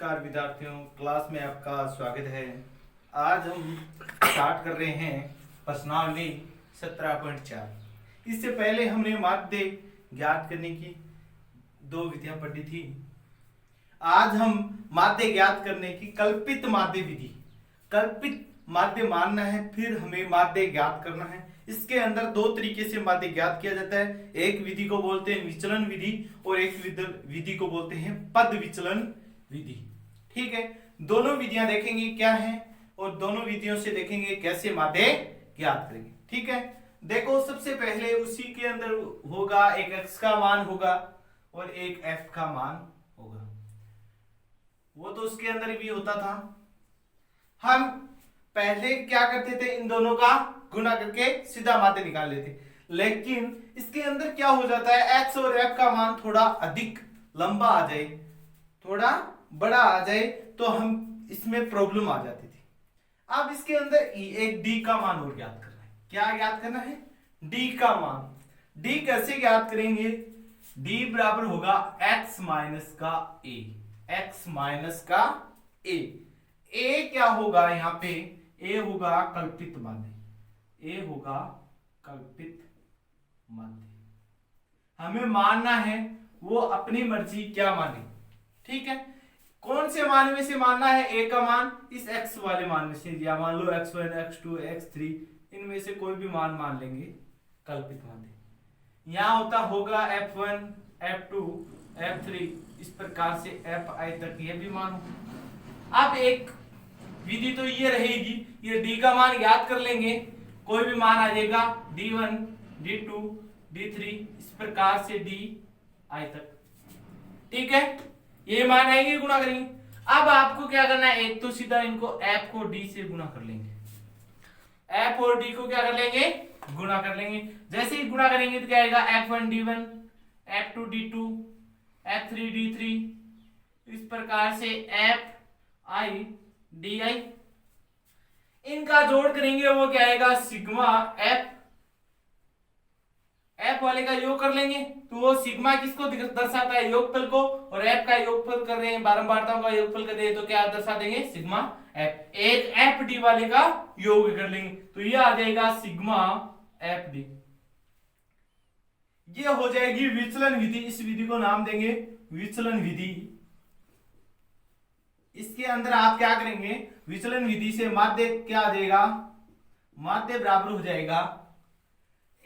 नमस्कार विद्यार्थियों, क्लास में आपका स्वागत है। आज हम स्टार्ट कर रहे हैं प्रश्नावली 17.4। इससे पहले हमने माध्य ज्ञात करने की दो विधियां पढ़ी थी। आज हम माध्य ज्ञात करने की कल्पित माध्य विधि, कल्पित माध्य मानना है, फिर हमें माध्य ज्ञात करना है। इसके अंदर दो तरीके से माध्य ज्ञात किया जाता है। एक विधि को बोलते हैं विचलन विधि और एक विधि को बोलते हैं पद विचलन विधि। ठीक है, दोनों विधियां देखेंगे क्या है और दोनों विधियों से देखेंगे कैसे माध्य ज्ञात करेंगे। ठीक है, देखो सबसे पहले उसी के अंदर होगा एक x का मान होगा और एक f का मान होगा। वो तो उसके अंदर भी होता था। हम पहले क्या करते थे, इन दोनों का गुणा करके सीधा माध्य निकाल लेते, लेकिन इसके अंदर क्या हो जाता है, x और f का मान थोड़ा अधिक लंबा आ जाए, थोड़ा बड़ा आ जाए तो हम इसमें प्रॉब्लम आ जाती थी। अब इसके अंदर एक d का मान और ज्ञात करना है। क्या ज्ञात करना है? d का मान। d कैसे ज्ञात करेंगे? d बराबर होगा x माइनस का a, x माइनस का a। a क्या होगा यहाँ पे? a होगा कल्पित माध्य, a होगा कल्पित माध्य। हमें मानना है वो अपनी मर्जी क्या माने। ठीक है, कौन से मान में से मानना है? a का मान इस x वाले मान में से, या मान लो x1 x2 x3, इनमें से कोई भी मान लेंगे कल्पित माध्य। यहाँ होगा f1 f2 f3, इस प्रकार से fi तक ये भी मान होगा। अब एक विधि तो ये रहेगी, ये d का मान याद कर लेंगे, कोई भी मान आ जाएगा d1 d2 d3, इस प्रकार से di तक। ठीक है, ये मान आएंगे, गुणा करेंगे। अब आपको क्या करना है, एक तो सीधा इनको f को d से गुणा कर लेंगे, f और d को क्या कर लेंगे? गुणा कर लेंगे। जैसे ही गुणा करेंगे तो क्या आएगा, f1 d1 f2 d2 f3 d3, इस प्रकार से fi di। इनका जोड़ करेंगे, वो क्या आएगा, सिग्मा f वाले का योग कर लेंगे तो वो सिग्मा किसको दर्शाता है? योगफल को, और f का योगफल कर रहे हैं, बारंबारताओं का योगफल कर रहे हैं, तो क्या दर्शा देंगे? Sigma f। एक f d वाले का योग कर लेंगे तो ये आ जाएगा सिग्मा f d। ये हो जाएगी विचलन विधि। इस विधि को नाम देंगे विचलन विधि। इसके अंदर आप क्या करेंगे, विचलन विधि से माध्य क्या आ जाएगा? माध्य बराबर हो जाएगा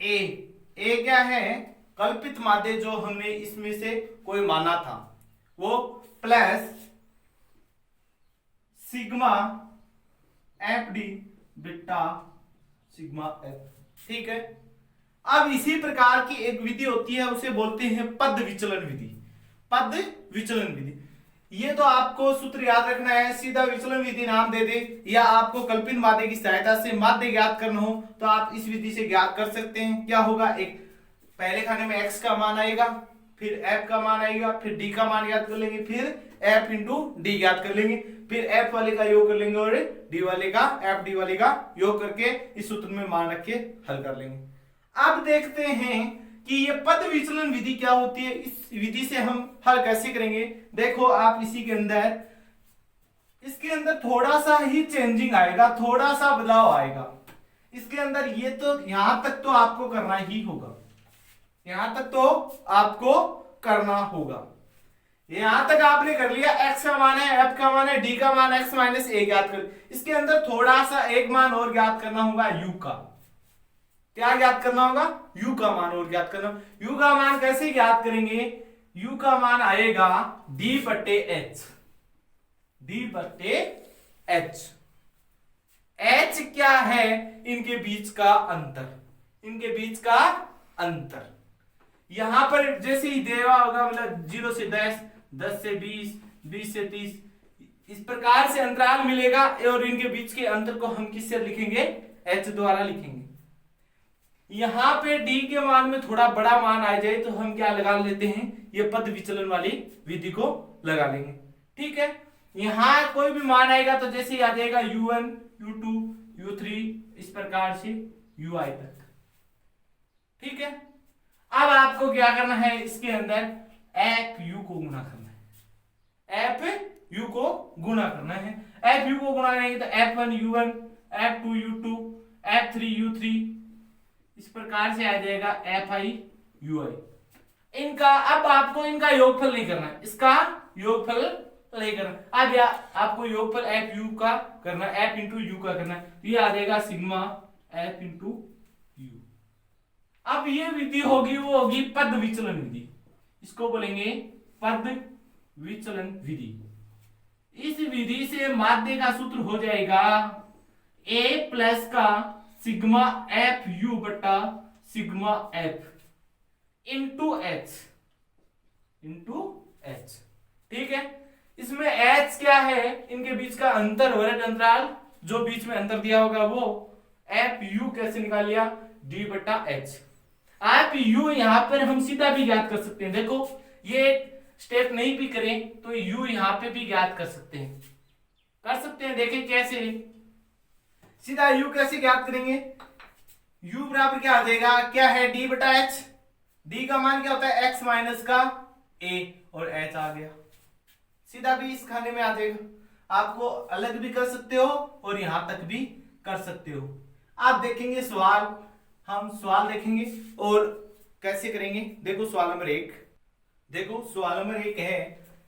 a। a क्या है? कल्पित माध्य जो हमने इसमें से कोई माना था, वो plus sigma F D beta sigma F. ठीक है, अब इसी प्रकार की एक विधि होती है, उसे बोलते हैं पद विचलन विधि। पद विचलन विधि, ये तो आपको सूत्र याद रखना है, सीधा विचलन विधि नाम दे दे, या आपको कल्पित माध्य की सहायता से माध्य ज्ञात करना हो तो आप इस विधि से ज्ञात कर सकते हैं। क्या होगा, एक पहले खाने में x का मान आएगा, फिर f का मान आएगा, फिर d का मान ज्ञात कर लेंगे, फिर f इंटू डी ज्ञात कर लेंगे, फिर f वाले का योग कर लेंगे और d वाले का, f d वाले का योग करके इस सूत्र में मान रख के हल कर लेंगे। अब देखते हैं कि ये पद विचलन विधि क्या होती है, इस विधि से हम हल कैसे करेंगे। देखो आप इसी के अंदर, इसके अंदर थोड़ा सा ही चेंजिंग आएगा, थोड़ा सा बदलाव आएगा इसके अंदर। ये तो यहां तक तो आपको करना ही होगा, यहां तक तो आपको करना होगा। यहां तक आपने कर लिया, x का मान है, f का मान है, d का मान x माइनस a ज्ञात कर। इसके अंदर थोड़ा सा एक मान और ज्ञात करना होगा, u का। क्या ज्ञात करना होगा? u का मान और ज्ञात करना। u का मान कैसे ज्ञात करेंगे? u का मान आएगा d बट्टे h, d बट्टे h। h क्या है? इनके बीच का अंतर, इनके बीच का अंतर। यहां पर जैसे ही देवा होगा, मतलब 0 से 10, 10 से 20, 20 से 30, इस प्रकार से अंतराल मिलेगा, और इनके बीच के अंतर को हम किससे लिखेंगे? h द्वारा लिखेंगे। यहां पे d के मान में थोड़ा बड़ा मान आ जाए तो हम क्या लगा लेते हैं, ये पद विचलन वाली विधि को लगा लेंगे। ठीक है, यहां कोई भी मान आएगा तो जैसे ही आ जाएगा u1 u2 u3, इस प्रकार से ui तक। ठीक है, अब आपको क्या करना है, इसके अंदर f u को गुणा करना है, f u को गुणा करना है। एफ यू को गुणा करेंगे तो F1 U1, F2 U2, F3 U3, इस प्रकार से आ जाएगा FI UI। इनका अब आपको इनका योगफल नहीं करना है, इसका योगफल नहीं करना। अब आपको योगफल एफ यू का करना, एफ इंटू यू का करना, तो ये आ जाएगा सिग्मा एफ इंटू यू। अब ये विधि होगी वो होगी पद विचलन विधि, इसको बोलेंगे पद विचलन विधि। इस विधि से माध्य का सूत्र हो जाएगा a प्लस का सिग्मा एफ यू बटा सिग्मा एफ इंटू एच। ठीक है, इसमें h क्या है, इनके बीच का अंतर, वर्ग अंतराल जो बीच में अंतर दिया होगा वो एफ यू कैसे निकाल लिया, डी बटा एच। आप u यहां पर हम सीधा भी ज्ञात कर सकते हैं, देखो ये स्टेप नहीं भी करें तो u यहां पे भी ज्ञात कर सकते हैं, देखें कैसे, सीधा u कैसे ज्ञात करेंगे, u बराबर क्या आ जाएगा, क्या है d बटा h, d का मान क्या होता है x माइनस का a और h आ गया, सीधा भी इस खाने में आ जाएगा। आपको अलग भी कर सकते हो और यहां तक भी कर सकते हो। आप देखेंगे सवाल, हम सवाल देखेंगे और कैसे करेंगे। देखो सवाल नंबर 1, देखो सवाल नंबर 1 है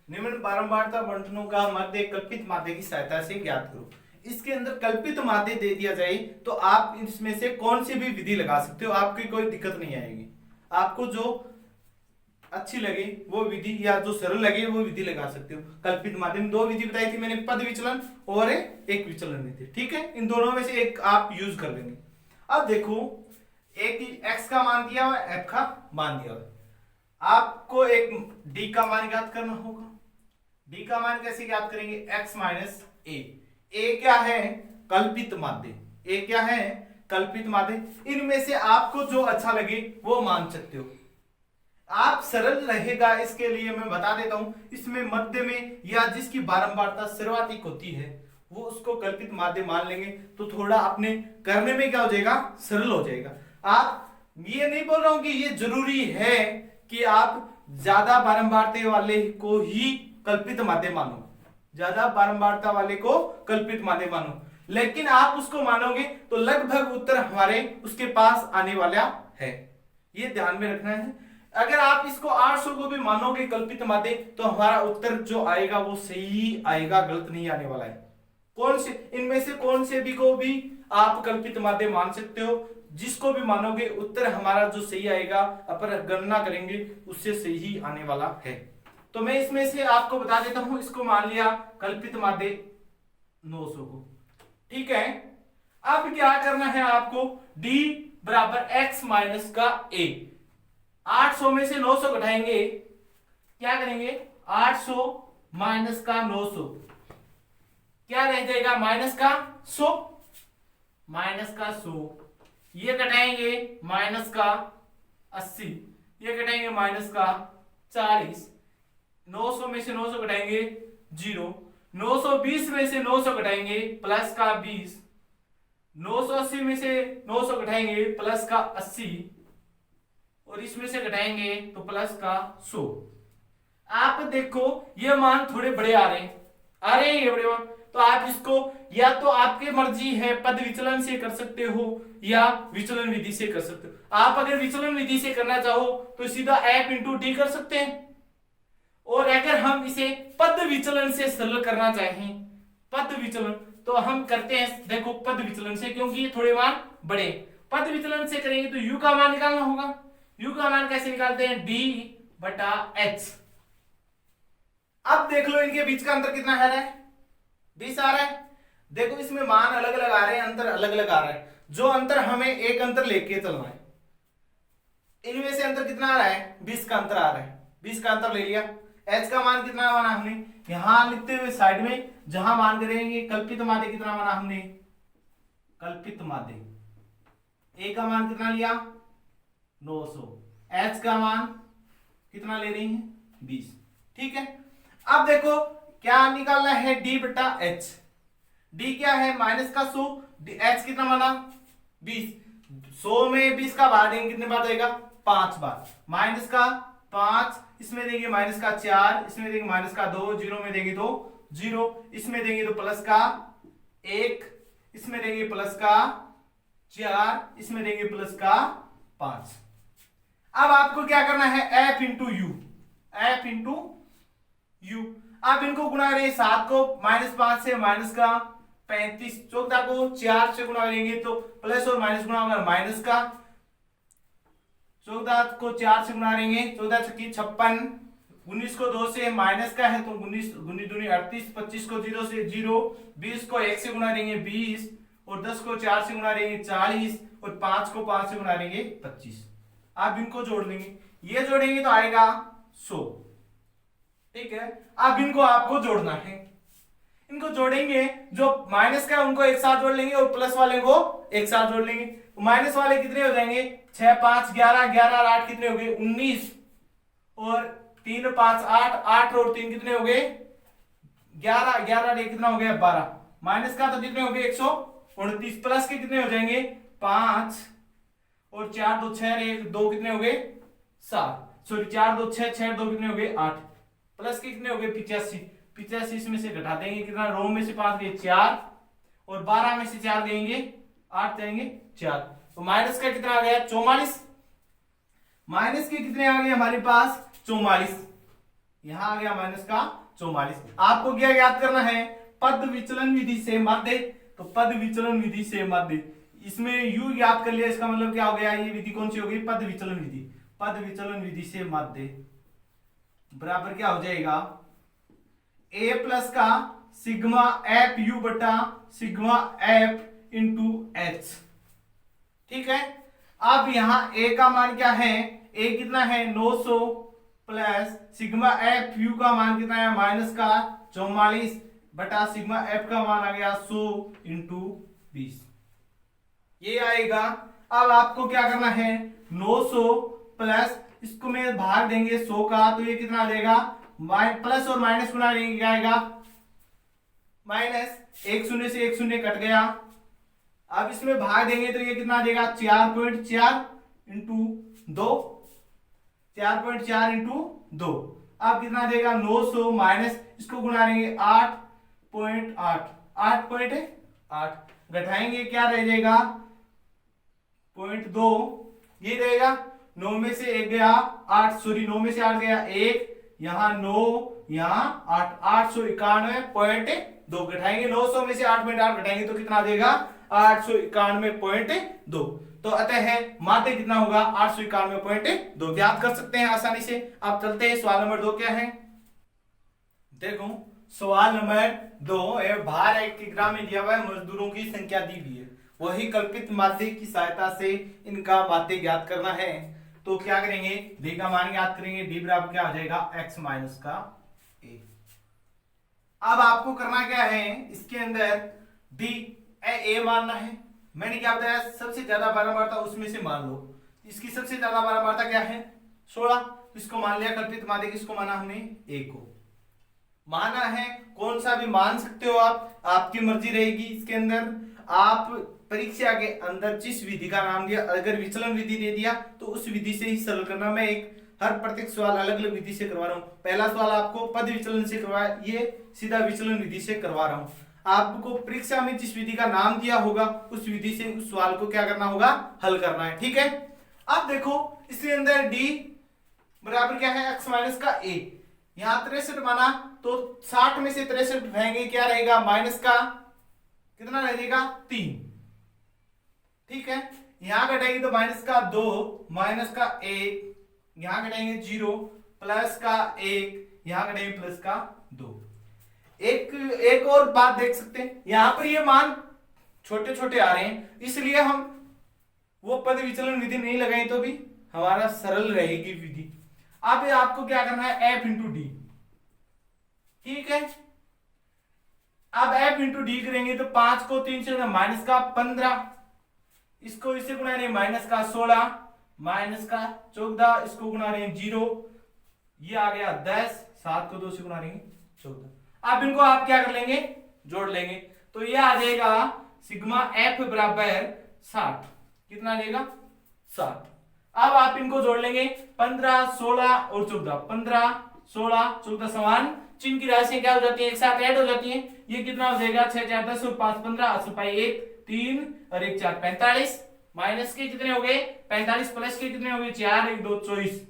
निम्न बारंबारता बंटनों का माध्य कल्पित माध्य की सहायता से ज्ञात करो। इसके अंदर कल्पित माध्य दे दिया जाए तो आप इसमें से कौन सी भी विधि लगा सकते हो, आपकी कोई दिक्कत नहीं आएगी। आपको जो अच्छी लगे वो विधि या जो सरल लगे वो विधि लगा सकते हो। कल्पित माध्यम 2 विधि बताई थी मैंने, पद विचलन और एक विचलन विधि। ठीक है, इन दोनों में से एक आप यूज कर लेंगे। अब देखो एक x का मान दिया हुआ, f का मान दिया हुआ, आपको एक d का मान ज्ञात करना होगा। d का मान कैसे ज्ञात करेंगे, x माइनस a क्या है, कल्पित माध्य, a क्या है कल्पित माध्य। इनमें से आपको जो अच्छा लगे वो मान सकते हो। आप सरल रहेगा इसके लिए मैं बता देता हूं, इसमें मध्य में या जिसकी बारंबारता सर्वाधिक होती है वो उसको कल्पित माध्य मान लेंगे तो थोड़ा अपने करने में क्या हो जाएगा, सरल हो जाएगा। आप ये नहीं बोल रहा हूं कि ये जरूरी है कि आप ज्यादा बारंबारता वाले को ही कल्पित माध्य मानो, ज्यादा बारंबारता वाले को कल्पित माध्य मानो, लेकिन आप उसको मानोगे तो लगभग उत्तर हमारे उसके पास आने वाला है, ये ध्यान में रखना है। अगर आप इसको 800 को भी मानोगे कल्पित माध्य तो हमारा उत्तर जो आएगा वो सही आएगा, गलत नहीं आने वाला है। कौन से इनमें से कौन से भी को भी आप कल्पित माध्य मान सकते हो, जिसको भी मानोगे उत्तर हमारा जो सही आएगा अपर गणना करेंगे उससे सही आने वाला है। तो मैं इसमें से आपको बता देता हूं, इसको मान लिया कल्पित माध्य 900 को। ठीक है, अब क्या करना है आपको, d बराबर x माइनस का a, 800 में से 900 घटाएंगे, क्या करेंगे 800 माइनस का 900 क्या रह जाएगा, माइनस का 100, माइनस का 100, ये घटाएंगे माइनस का 80, ये घटाएंगे माइनस का 40, 900 में से 900 घटाएंगे 0, 920 में से 900 घटाएंगे प्लस का 20, 980 में से 900 घटाएंगे प्लस का 80 और इसमें से घटाएंगे तो प्लस का 100। आप देखो ये मान थोड़े बड़े आ रहे हैं ये बड़े मान, तो आप इसको या तो आपके मर्जी है पद विचलन से कर सकते हो या विचलन विधि से कर सकते हो। आप अगर विचलन विधि से करना चाहो तो सीधा f इंटू डी कर सकते हैं, और अगर हम इसे पद विचलन से सरल करना चाहें, पद विचलन, तो हम करते हैं देखो पद विचलन से, क्योंकि ये थोड़े मान बड़े। पद विचलन से करेंगे तो u का मान निकालना होगा। u का मान कैसे निकालते हैं, d बटा h। अब देख लो इनके बीच का अंतर कितना है, 20 आ रहा है। देखो इसमें मान अलग अलग आ रहे हैं, अंतर अलग अलग आ रहा है। जो अंतर हमें एक अंतर लेके चलना है, इनमें से अंतर कितना आ रहा है, 20 का अंतर आ रहा है। 20 का अंतर ले लिया। h का मान कितना माना हमने, यहां लिखते हुए साइड में जहां मान करेंगे कल्पित माध्य कितना माना हमने, कल्पित माध्य a का मान कितना लिया 900, h का मान कितना ले रही हैं 20। ठीक है, अब देखो क्या निकालना है, d बटा h। d क्या है माइनस का 100, h कितना माना 20, 100 में 20 का बार देंगे कितने बार जाएगा, 5 बार, माइनस का 5, इसमें देंगे माइनस का 4, इसमें देंगे माइनस का 2, 0 में देंगे तो 0, इसमें देंगे तो प्लस का 1, इसमें देंगे प्लस का 4, इसमें देंगे प्लस का 5। अब आपको क्या करना है, f into you, f into you. आप इनको गुणा करेंगे, 7 को -5 से माइनस का 35, 14 को 4 से गुणा करेंगे तो प्लस और माइनस गुणा होगा माइनस का, 14 को 4 से गुणा करेंगे 14 छक्की 56, 19 को 2 से माइनस का है तो 19 दूनी 38, 25 को 0 से 0, 20 को 1 से गुणा करेंगे 20, और 10 को 4 से गुणा करेंगे 40, और 5 को 5 से गुणा करेंगे 25। आप इनको जोड़ लेंगे, ये जोड़ेंगे तो आएगा 100। ठीक है, अब इनको आपको जोड़ना है, इनको जोड़ेंगे, जो माइनस का उनको एक साथ जोड़ लेंगे और प्लस वाले को एक साथ जोड़ लेंगे। माइनस वाले कितने हो जाएंगे, 6 5 11, 11 और 8 कितने हो गए 19, और 3 5 8, 8 और 3 कितने हो गए 11, 11 और 1 कितना हो गया 12। माइनस का तो कितने हो गए 129, प्लस के कितने हो जाएंगे 5 और 4 2 6 1 2 कितने हो गए 7, सॉरी 4 2 6 6 2 कितने हो गए 8, प्लस के कितने हो गए 85, 85 इसमें से घटा देंगे कितना, रो में से 5 गए 4, और 12 में से 4 देंगे 8 जाएंगे 4, तो माइनस का कितना आ गया 44, माइनस के कितने आ गए हमारे पास 44, यहां आ गया माइनस का 44। आपको क्या याद करना है, पद विचलन विधि से माध्य, तो पद विचलन विधि से माध्य, इसमें u याद कर लिया, इसका मतलब क्या हो गया, ये विधि कौन सी होगी, पद विचलन विधि। पद विचलन विधि से माध्य बराबर क्या हो जाएगा, a प्लस का सिग्मा एफ यू बटा सिग्मा एफ इंटू एच। ठीक है, अब यहां a का मान क्या है, a कितना है 900, प्लस सिग्मा एफ यू का मान कितना है माइनस का 44, बटा सिग्मा एफ का मान आ गया 100 इंटू 20, ये आएगा। अब आपको क्या करना है, 900 प्लस इसको में भाग देंगे 100 का, तो ये कितना आ जाएगा, प्लस और माइनस गुणा देंगे क्या आएगा माइनस, 1 शून्य से 1 शून्य कट गया। अब इसमें भाग देंगे तो ये कितना आ जाएगा 4.4 इंटू 2, 4.4 इंटू 2, अब कितना देगा 900 माइनस इसको गुणा देंगे 8.8, 8.8 घटाएंगे क्या रह जाएगा 0.2, ये रहेगा 9 में से 1 गया 8, सॉरी 9 में से 8 गया 1, यहाँ 9 यहाँ 8, 891.2 घटाएंगे, 900 में से 8.8 घटाएंगे तो कितना देगा 891.2, तो अतः है माध्य कितना होगा 891.2, याद कर सकते हैं आसानी से। अब चलते हैं सवाल नंबर 2 क्या है, देखो सवाल नंबर 2 भार 1 किलोग्राम में दिया हुआ है, मजदूरों की संख्या दी हुई है, वही कल्पित माध्य की सहायता से इनका माध्य ज्ञात करना है। तो क्या करेंगे, d का मान ज्ञात करेंगे, d बराबर क्या हो जाएगा x माइनस का a। अब आपको करना क्या है, इसके अंदर d a मानना है, मैंने क्या बताया सबसे ज्यादा बारंबारता उसमें से मान लो, इसकी सबसे ज्यादा बारंबारता क्या है 16, इसको मान लिया कल्पित माध्य, किसको माना हमने a को माना है, कौन सा भी मान सकते हो आप, आपकी मर्जी रहेगी। इसके अंदर आप परीक्षा के अंदर जिस विधि का नाम दिया, अगर विचलन विधि दे दिया तो उस विधि से ही सरल करना। मैं एक हर प्रत्येक सवाल अलग अलग विधि से करवा रहा हूँ, पहला सवाल आपको पद विचलन से करवाया, ये सीधा विचलन विधि से करवा रहा हूँ। आपको परीक्षा में जिस विधि का नाम दिया होगा उस विधि से उस सवाल को क्या करना होगा, हल करना है। ठीक है, अब देखो इसके अंदर d बराबर क्या है x माइनस का a, यहाँ 63 माना तो 60 में से 63 उठाएंगे क्या रहेगा माइनस का कितना रहेगा 3। ठीक है, यहां घटाएंगे तो माइनस का 2, माइनस का 1, यहां घटाएंगे 0, प्लस का 1, यहां घटाएंगे प्लस का 2। एक और बात देख सकते हैं, यहां पर ये मान छोटे छोटे आ रहे हैं, इसलिए हम वो पद विचलन विधि नहीं लगाए तो भी हमारा सरल रहेगी विधि। अब आपको क्या करना है f इंटू डी। ठीक है, अब f इंटू डी करेंगे तो 5 को 3 से माइनस का 15, इसको इससे गुणा रहे माइनस का 16, माइनस का 14, इसको गुणा रहे 0, ये आ गया 10, 7 को 2 से गुणा रहे 14। अब इनको आप क्या कर लेंगे, जोड़ लेंगे, तो ये आ जाएगा सिग्मा f बराबर 60, कितना आ जाएगा 60। अब आप इनको जोड़ लेंगे 15, 16 और 14, 15, 16, 14 समान चिन्ह की राशि क्या हो जाती है, एक साथ ऐड हो जाती है। ये कितना हो जाएगा, 6 4 10 और 5 15, 8 पाई 1 3 और 1 4 45, माइनस के कितने हो गए 45, प्लस के कितने हो गए 4 1 2 24,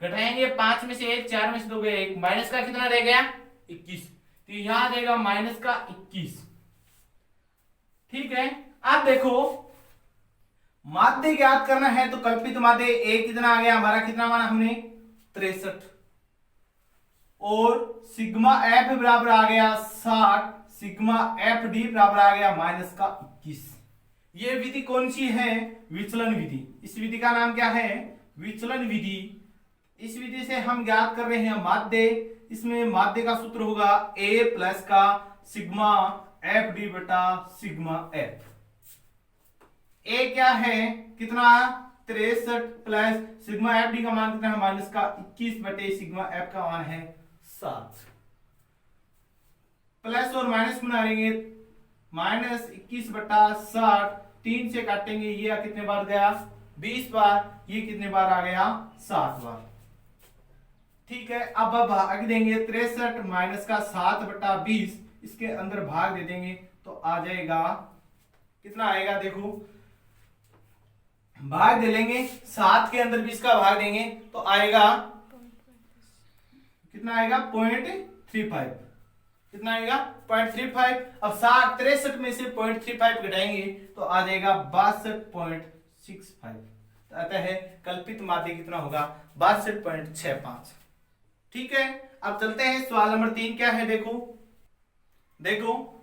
घटाएंगे 5 में से 1 4 में से 2 गए 1, माइनस का कितना रह गया 21, तो यहां देगा माइनस का 21। ठीक है, आप देखो माध्य ज्ञात करना है तो कल्पित माध्य ए कितना आ गया हमारा, कितना माना हमने 63, और सिग्मा एफ बराबर आ गया 60, सिग्मा एफ डी बराबर आ गया माइनस का 21। ये विधि कौन सी है, विचलन विधि। इस विधि का नाम क्या है, विचलन विधि। इस विधि से हम ज्ञात कर रहे हैं माध्य। इसमें माध्य का सूत्र होगा ए प्लस का सिग्मा एफ डी बटा सिग्मा एफ। ए क्या है, कितना 63 प्लस सिग्मा एफ डी का मान कितना है माइनस का 21 बटे सिग्मा एफ का मान है 7। प्लस और माइनस बना लेंगे, माइनस 21 बटा 60, 3 से काटेंगे, ये कितने बार गया 20 बार, ये कितने बार आ गया 60 बार। ठीक है, अब भाग देंगे 63 माइनस का 7 बटा 20, इसके अंदर भाग दे देंगे तो आ जाएगा कितना आएगा, देखो भाग दे लेंगे 7 के अंदर 20 का भाग देंगे तो आएगा कितना आएगा 0.35, कितना आएगा 0.35। अब 63 में से 0.35 घटाएंगे तो आ जाएगा 62.65, तो आता है कल्पित माध्य कितना होगा 62.65। ठीक है, अब चलते हैं सवाल नंबर 3 क्या है, देखो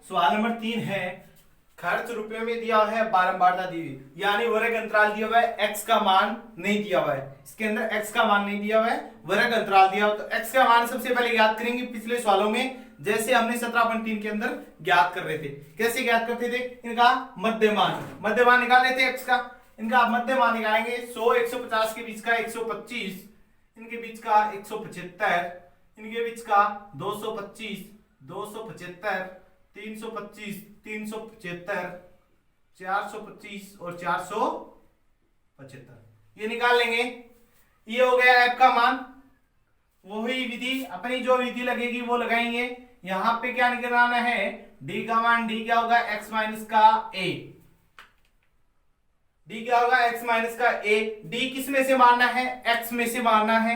सवाल नंबर 3 है, खर्च रुपए में दिया हुआ है, बारंबारता दी हुई, यानी वर्ग अंतराल दिया हुआ है, x का मान नहीं दिया हुआ है, इसके अंदर x का मान नहीं दिया हुआ है, वर्ग अंतराल दिया हुआ, तो x का मान सबसे पहले ज्ञात करेंगे पिछले सवालों में, जैसे हमने 17.3 के अंदर ज्ञात कर रहे थे। कैसे ज्ञात करते थे, इनका मध्यमान निकाल लेते x का, इनका मध्यमान निकालेंगे 100 150 के बीच का 125, इनके बीच का 175, इनके बीच का 225 275, 325 375, 425 और 475, ये निकाल लेंगे। ये हो गया f का मान। वही विधि, अपनी जो विधि लगेगी वो लगाएंगे। यहां पे क्या निकालना है, d का मान, d क्या होगा x माइनस का a, d क्या होगा x माइनस का a, d किस में से मारना है, x में से मारना है।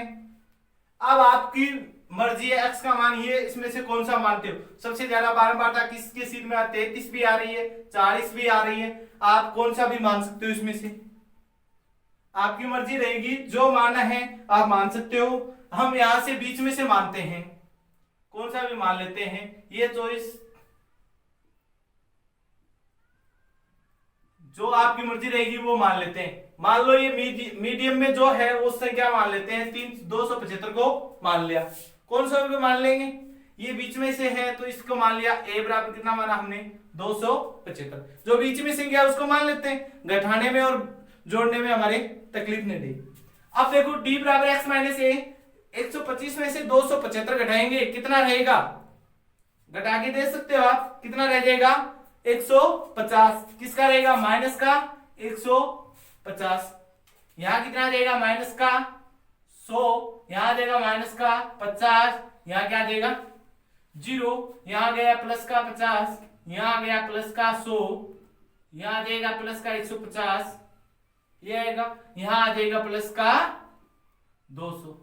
अब आपकी मर्जी है, x का मान ये इसमें से कौन सा मानते हो, सबसे ज्यादा बारंबारता किसके सीट में 33 भी आ रही है, 40 भी आ रही है, आप कौन सा भी मान सकते हो, इसमें से आपकी मर्जी रहेगी, जो मानना है आप मान सकते हो। हम यहां से बीच में से मानते हैं, कौन सा भी मान लेते हैं, ये चॉइस जो आपकी मर्जी रहेगी वो मान लेते हैं। मान लो ये मीडियम में जो है उससे क्या मान लेते हैं, 275 को मान लिया, कौन सा भी मान लेंगे, ये बीच में से है तो इसको मान लिया, a बराबर कितना माना हमने 275, जो बीच में से गया उसको मान लेते हैं, घटाने में और जोड़ने में हमारे तकलीफ नहीं दी। अब देखो d बराबर x माइनस a, 125 में से 275 घटाएंगे, कितना रहेगा, घटा के दे सकते हो आप, कितना रह जाएगा 150, किसका रहेगा माइनस का 150, यहां कितना रहेगा माइनस का 100, यहां देगा माइनस का 50, यहां क्या देगा 0, यहां गया प्लस का 50, यहां गया प्लस का 100, यहां देगा प्लस का 150, ये आएगा, यहां आ जाएगा प्लस का 200।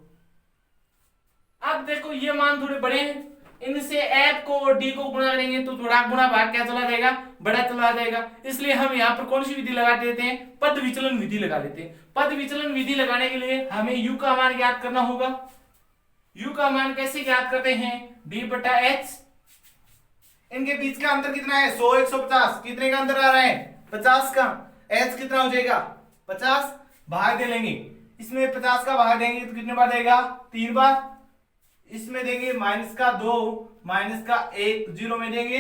अब देखो ये मान थोड़े बड़े हैं, इनसे f को और d को गुणा करेंगे तो थोड़ा गुणा भाग क्या चला जाएगा, बड़ा चला जाएगा, इसलिए हम यहाँ पर कौन सी विधि लगा देते हैं, पद विचलन विधि लगा लेते हैं। पद विचलन विधि लगाने के लिए हमें u का मान ज्ञात करना होगा। u का मान कैसे ज्ञात करते हैं, d बटा h, इनके बीच का अंतर कितना है 100 150, कितने का अंतर आ रहा है 50 का, h कितना हो जाएगा 50, भाग दे लेंगे, इसमें 50 का भाग देंगे तो कितने बार देगा 3 बार, इसमें देंगे माइनस का 2 माइनस का 1, 0 में देंगे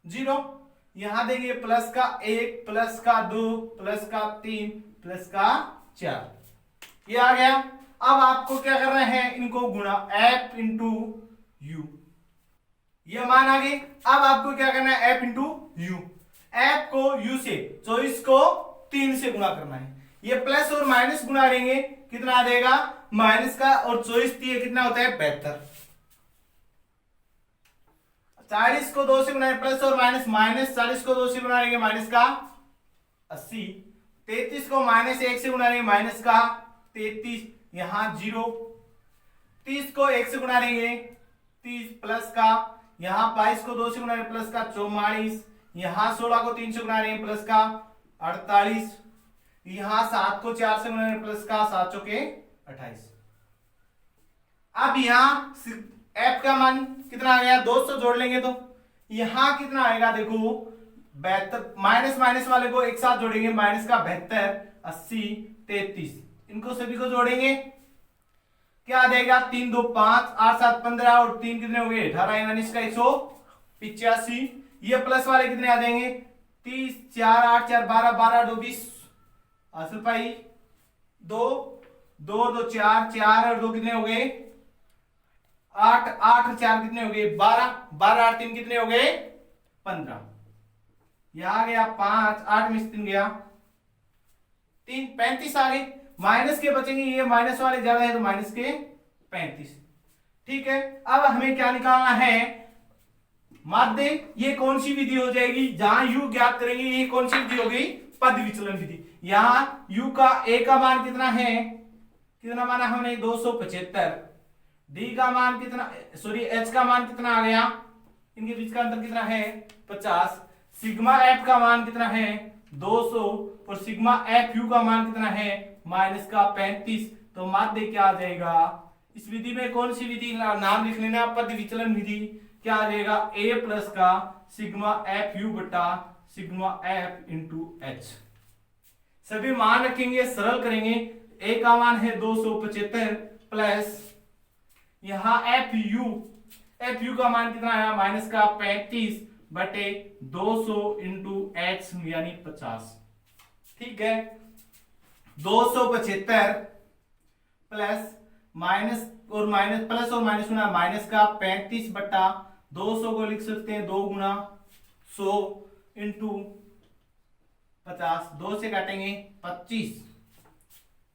0, यहां देंगे प्लस का 1 प्लस का 2 प्लस का 3 प्लस का 4, ये आ गया। अब आपको क्या करना है, इनको गुणा f इंटू यू, ये मान आ गए। अब आपको क्या करना है f इंटू यू, f को u से 24 को 3 से गुणा करना है, ये प्लस और माइनस गुणा लेंगे, कितना आ जाएगा माइनस का और 24 कितना होता है 72, 40 को 2 से गुना प्लस और माइनस, माइनस 40 को 2 से गुना करेंगे माइनस का 80, 33 को माइनस 1 से गुना करेंगे माइनस का 33, यहाँ 0, 30 को 1 से गुना करेंगे 30 प्लस का, यहाँ 22 को 2 से गुना करेंगे प्लस का 44, यहाँ 16 को 3 से गुना करेंगे प्लस का 48, यहाँ 7 को 4 से गुना करेंगे प्लस का 7 चौके 28। अब यहाँ f का मान कितना आ गया, 200 जोड़ लेंगे तो यहाँ कितना आएगा, देखो 72, माइनस माइनस वाले को एक साथ जोड़ेंगे, माइनस का 72, 80, 33, इनको सभी को जोड़ेंगे, क्या आ जाएगा, 3 2 5, 8 7 15 और 3 कितने हो गए 18, 19 का 185। ये प्लस वाले कितने आ जाएंगे, 30, 4 8 4 12, 12 2 20, आंसर पाई 2 2 2 4, 4 और 2 कितने हो गए 8, 8 और 4 कितने हो गए 12, 12 और 3 कितने हो गए 15, यह आ गया 5, 8 में से 3 गया 3, 35 आ गए, माइनस के बचेंगे, ये माइनस वाले ज्यादा है तो माइनस के 35। ठीक है, अब हमें क्या निकालना है, माध्य, ये कौन सी विधि हो जाएगी, जहां u ज्ञात करेंगे, ये कौन सी विधि हो गई, पद विचलन विधि। यहां u का a का मान कितना है, कितना माना हमने 275, d का मान कितना, सॉरी h का मान कितना आ गया, इनके बीच का अंतर कितना है 50, सिग्मा f का मान कितना है 200 और सिग्मा fu का मान कितना है माइनस का 35। तो माध्य क्या आ जाएगा, इस विधि में कौन सी विधि नाम लिख लेना, पद विचलन विधि, क्या आ जाएगा a प्लस का सिग्मा fu बटा सिग्मा f इंटू h। सभी मान रखेंगे, सरल करेंगे, a का मान है 275 प्लस यहाँ fu का मान कितना आया माइनस का 35 बटे 200 इंटू h यानी 50। ठीक है, 275 प्लस माइनस और माइनस, प्लस और माइनस गुना माइनस का 35 बटा 200 को लिख सकते हैं 2 गुना 100 इंटू 50, 2 से काटेंगे 25।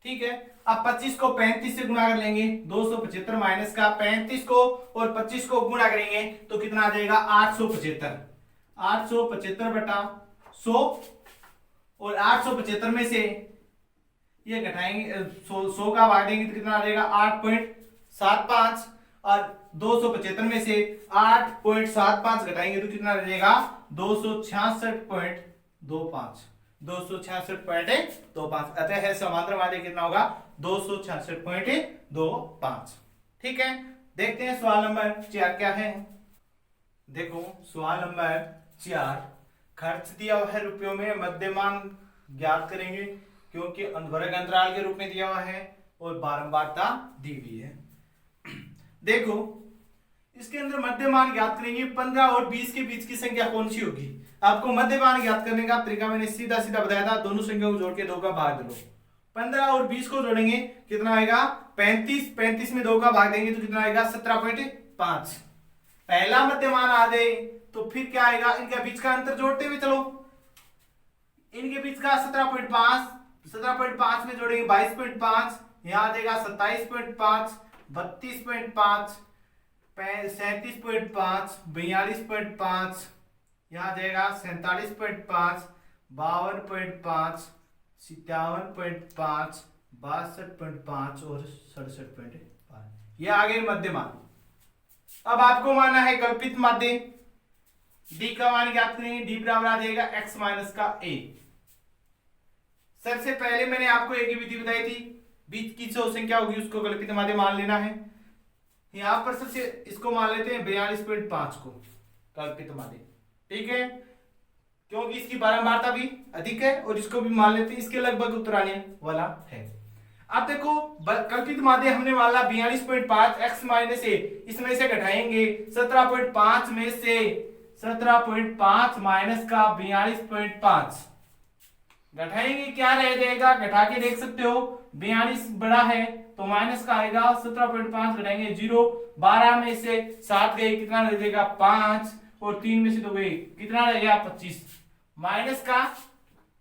ठीक है, अब 25 को 35 से गुणा कर लेंगे, 275 माइनस का 35 को और 25 को गुणा करेंगे तो कितना आ जाएगा 875, 875 बटा 100 और 875 में से ये घटाएंगे 100 का भाग देंगे तो कितना आ जाएगा 8.75 और 275 में से 8.75 घटाएंगे तो कितना आ जाएगा 266.25, 266.25, अतः समांतर माध्य कितना होगा 266.25। ठीक है, देखते हैं सवाल नंबर 4 क्या है। देखो सवाल नंबर 4, खर्च दिया हुआ है रुपयों में, मध्यमान ज्ञात करेंगे क्योंकि वर्ग अंतराल के रूप में दिया हुआ है और बारंबारता दी हुई है। देखो इसके अंदर मध्यमान ज्ञात करेंगे, 15 और 20 के बीच की संख्या कौन सी होगी। आपको मध्यमान ज्ञात करने का तरीका मैंने सीधा सीधा बताया था, दोनों संख्याओं को जोड़ के 2 का भाग दे लो। 15 और 20 को जोड़ेंगे कितना आएगा 35, 35 में 2 का भाग देंगे तो कितना आएगा 17.5। पहला मध्यमान आ जाए तो फिर क्या आएगा, इनके बीच का अंतर जोड़ते हुए चलो, इनके बीच का 17.5, 17.5 में जोड़ेंगे 22.5, यहां आ जाएगा 27.5, 32.5, 37.5, 42.5, यहां आ जाएगा 47.5, 52.5, 57.5, 62.5 और 67.5। ये आ गए मध्यमान। अब आपको माना है कल्पित माध्य, d का मान ज्ञात करेंगे, d बराबर आ जाएगा x माइनस का a। सबसे पहले मैंने आपको एक ही विधि बताई थी, बीच की जो संख्या होगी उसको कल्पित माध्य मान लेना है। यहां पर सबसे इसको मान लेते हैं 42.5 को कल्पित माध्य। ठीक है, क्योंकि इसकी बारंबारता भी अधिक है और इसको भी मान लेते हैं, इसके लगभग उत्तर आने वाला है। अब देखो कल्पित माध्य हमने वाला 42.5 x माइनस a, इसमें से घटाएंगे 17.5 में से 17.5 माइनस का 42.5 घटाएंगे, क्या रह जाएगा, घटा के देख सकते हो, 42 बड़ा है तो माइनस का आएगा 17.5 घटाएंगे 0, 12 में से 7 गए कितना रह जाएगा 5 और 3 में से 2 गए कितना रह गया 25, माइनस का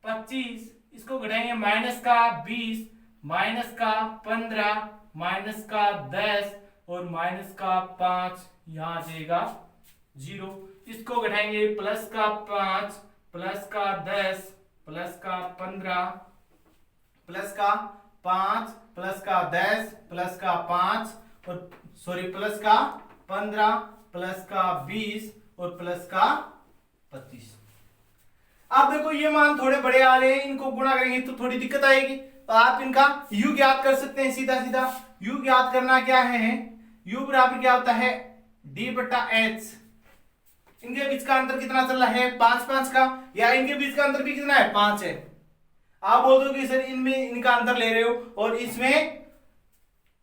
25, इसको घटाएंगे माइनस का 20, माइनस का 15, माइनस का 10 और माइनस का 5, यहां आ जाएगा 0। इसको घटाएंगे प्लस का 5 प्लस का 10 प्लस का 15 प्लस का 5 प्लस का 10 प्लस का 5 और सॉरी प्लस का 15 प्लस का 20 और प्लस का 25। अब देखो ये मान थोड़े बड़े आ रहे हैं, इनको गुणा करेंगे तो थोड़ी दिक्कत आएगी, तो आप इनका u ज्ञात कर सकते हैं सीधा सीधा। u ज्ञात करना क्या है, u बराबर क्या होता है d बटा h। इनके बीच का अंतर कितना चल रहा है 5 5 का, या इनके बीच का अंतर भी कितना है 5 है। आप बोल दो कि सर इनमें इनका अंतर ले रहे हो, और इसमें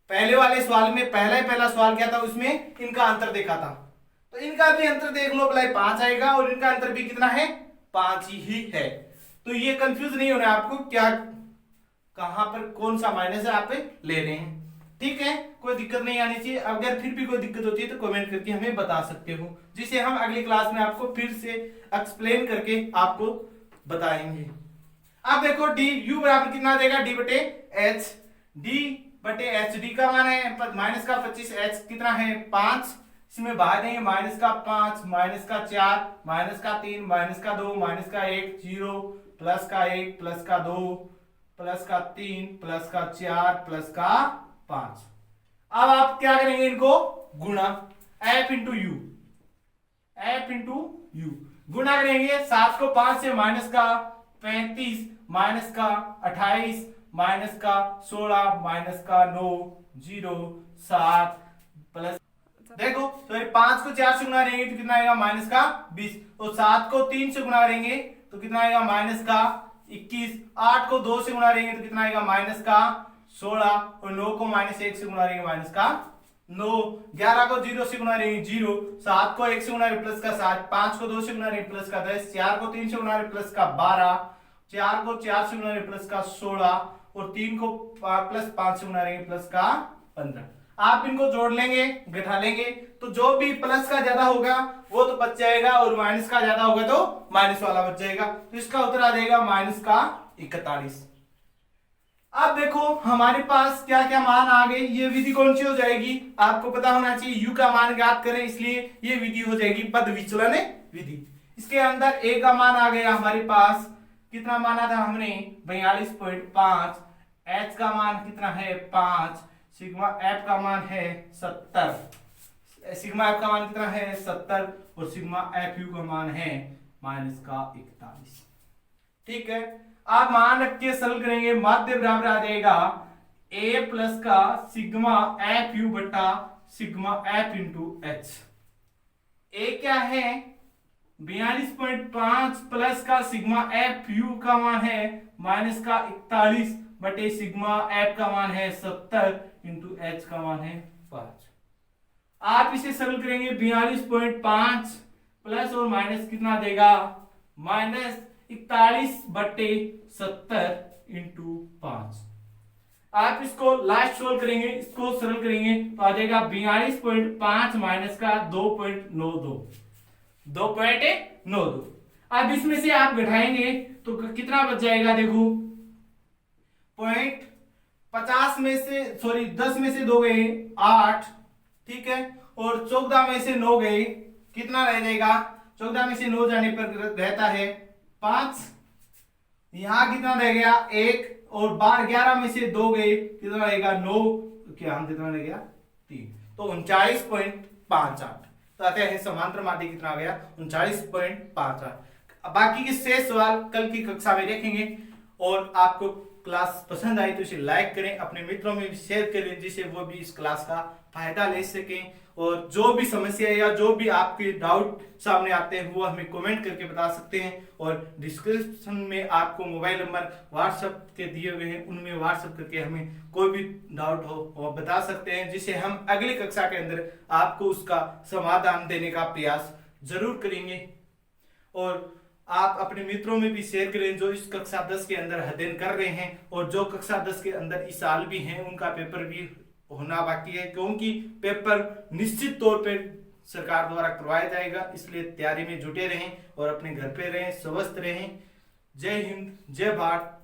पहले वाले सवाल में पहला सवाल क्या था, उसमें इनका अंतर देखा था, तो इनका भी अंतर देख लो, भलाई 5 आएगा, और इनका अंतर भी कितना है 5 ही है। तो ये कंफ्यूज नहीं होना आपको, क्या कहां पर कौन सा माइनस है आप ले रहे हैं, ठीक है, कोई दिक्कत नहीं आनी चाहिए। अगर फिर भी कोई दिक्कत होती है तो कमेंट करके हमें बता सकते हो, जिसे हम अगली क्लास में आपको फिर से एक्सप्लेन करके आपको बताएंगे। अब देखो डी यू बराबर कितना देगा d बटे h, d बटे एच, डी का मान है माइनस का 25, h कितना है 5, इसमें बाहर देंगे माइनस का 5 माइनस का 4 माइनस का 3 माइनस का 2 माइनस का 1 0 प्लस का 1 प्लस का 2 प्लस का 3 प्लस का 4 प्लस का 5। अब आप क्या करेंगे, इनको गुणा f into you, f into you गुणा करेंगे। 7 को 5 से माइनस का 35 माइनस का 28 माइनस का 16 माइनस का 9 0 7 प्लस, देखो तो 5 को 4 से गुणा करेंगे तो कितना आएगा माइनस का 20, और 7 को 3 से गुणा करेंगे तो कितना आएगा माइनस का 21, 8 को 2 से गुणा करेंगे तो कितना आएगा माइनस का 16, और 9 को माइनस 1 से गुणा करेंगे माइनस का 9, 11 को 0 से गुणा करेंगे 0, 7 को 1 से गुणा करेंगे प्लस का 7, 5 को 2 से गुणा करेंगे प्लस का 10, 4 को 3 से गुणा करेंगे प्लस का 12, 4 को 4 से गुणा करेंगे प्लस का 16, और 3 को प्लस 5 से गुणा करेंगे प्लस का 15। आप इनको जोड़ लेंगे घटा लेंगे तो जो भी प्लस का ज्यादा होगा वो तो बच जाएगा, और माइनस का ज्यादा होगा तो माइनस वाला बच जाएगा, तो इसका उत्तर आ जाएगा माइनस का 41। अब देखो हमारे पास क्या क्या मान आ गए, ये विधि कौन सी हो जाएगी, आपको पता होना चाहिए, u का मान ज्ञात करें, इसलिए ये विधि हो जाएगी पद विचलन विधि। इसके अंदर a का मान आ गया हमारे पास, कितना माना था हमने 42.5, h का मान कितना है 5, सिग्मा f का मान है 70, सिग्मा f का मान कितना है 70, और सिग्मा fu का मान है माइनस का 41। ठीक है, आप मान रख के सरल करेंगे, माध्य बराबर आ जाएगा a प्लस का सिग्मा fu बटा sigma f into h। a क्या है 42.5 प्लस का सिग्मा fu का मान है माइनस का 41 बटे सिग्मा f का मान है 70 इंटू h का मान है 5। आप इसे सरल करेंगे 42.5 प्लस और माइनस कितना देगा माइनस 41 बटे 70 इंटू 5। आप इसको लास्ट सोल्व करेंगे, इसको सरल करेंगे तो आ जाएगा 42.5 माइनस का 2.92। अब इसमें से आप घटाएंगे तो कितना बच जाएगा, देखो 50 में से 10 में से 2 गए 8, ठीक है, और 14 में से 9 गए, कितना रह जाएगा 14 में से 9 जाने पर रहता है 5, यहां कितना रह गया 1, और 11 में से 2 गए कितना रहेगा 9, क्या हम कितना रह गया 3, तो 39.58। तो आते हैं समांतर माध्य कितना आ गया 39.58। बाकी के शेष सवाल कल की कक्षा में देखेंगे, और आपको क्लास पसंद आई तो इसे लाइक करें, अपने मित्रों में भी शेयर करें, जिससे वो भी इस क्लास का फायदा ले सकें, और जो भी समस्या या जो भी आपके डाउट सामने आते हैं वो हमें कमेंट करके बता सकते हैं, और डिस्क्रिप्शन में आपको मोबाइल नंबर व्हाट्सएप के दिए हुए हैं, उनमें व्हाट्सएप करके हमें कोई भी डाउट हो वो बता सकते हैं, जिसे हम अगली कक्षा के अंदर आपको उसका समाधान देने का प्रयास जरूर करेंगे। और आप अपने मित्रों में भी शेयर करें जो इस कक्षा 10 के अंदर अध्ययन कर रहे हैं, और जो कक्षा 10 के अंदर इस साल भी हैं उनका पेपर भी होना बाकी है, क्योंकि पेपर निश्चित तौर पे सरकार द्वारा करवाया जाएगा, इसलिए तैयारी में जुटे रहें और अपने घर पे रहें, स्वस्थ रहें। जय हिंद, जय भारत।